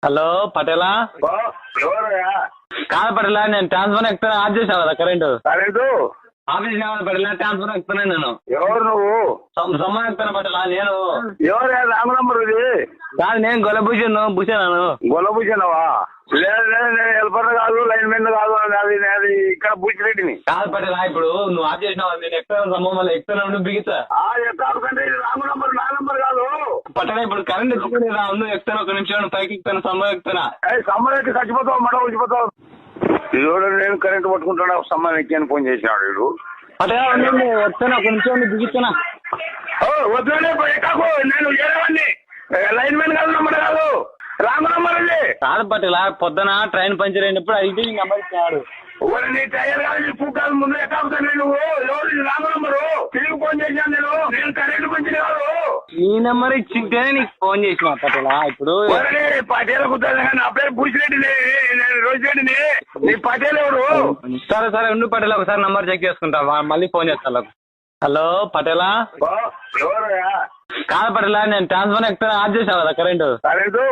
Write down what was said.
Hello పటేలా? ఎవరయ్యా? కాదు పటేలా, నేను ట్రాన్స్ఫర్ ఎక్కుతాను. ఆఫ్ చేసావు కదా కరెంటు. కరెంటు ఆఫీస్ కావాలి పటేలా, ట్రాన్స్ఫర్ ఎక్కుతున్నాను నేను. ఎవరు నువ్వు? సమ్మర్ ఎక్కుతాను పటేలా నేను. ఎవరయ్యా? రాంగ్ నంబర్ ఇది. కాదు, నేను గొల్లభూషణ్ భూషణాను. గొల్లభూషణవా? లేదు లేదు, నేను హెల్పర్ కాదు, లైన్ మెన్ కాదు, అది ఇక్కడ బూచిరెడ్డిని. కాదు పటేలా, ఇప్పుడు నువ్వు ఆఫ్ చేసినావు, నేను ఎక్కుతాను సమ్మర్, మళ్ళీ ఎక్కుతాను బిగిస్తా. ఎక్కడ రాంగ్ నంబర్, నా నంబర్ కాదు. పటేలా ఇప్పుడు కరెంట్ ఎత్తుకుని రా, నువ్వు ఎక్కుతాను, ఒక నిమిషం పైకి ఎక్కుతాను, సమ్మర్ ఎక్కుతానా. సమ్మర్ ఎక్కి చచ్చిపోతావు, మడ వచ్చిపోతావు. ఇదిగో నేను కరెంట్ పట్టుకుంటాను, సమ్మర్ ఎక్కి అని ఫోన్ చేసినాడు వీడు. పటేలా వస్తాను, ఒక నిమిషం బిగిస్తానా. వద్దులే ఎక్కకు, నేను ఏడవండి, లైన్ మెన్ కాదు, నంబర్ కాదు, రాంగ్ నంబర్ అది. కాదు పటేలా, పొద్దున ట్రైన్ పంచర్ అయినప్పుడు అయితే నీ నెంబర్ ఇచ్చినాడు. నీ టైర్ కాదు, నీ పూకాలు ముందు ఎక్కవుతాను నువ్వు. ఎవరు రాంగ్ నంబరు? తిరిగి ఫోన్ చేశాను నేను కరెంట్ మంచి కాదు. నీ నెంబర్ ఇచ్చింటేనే నీకు ఫోన్ చేసిన పటేలా. ఇప్పుడు పటేల కుదరదు, నా పేరు భూసిరెడ్డిని, నేను రోజురెడ్డిని. నీ పటేల్ ఎవరు? సరే సరే ఉండు పటేలా, ఒకసారి నంబర్ చెక్ చేసుకుంటా, మళ్ళీ ఫోన్ చేస్తా. హలో పటేలా? ఎవరయ్యా? కాదు పటేలా, నేను ట్రాన్స్ఫర్ ఎక్కుతాను. ఆఫ్ చేసావు కదా కరెంటు. కరెంటు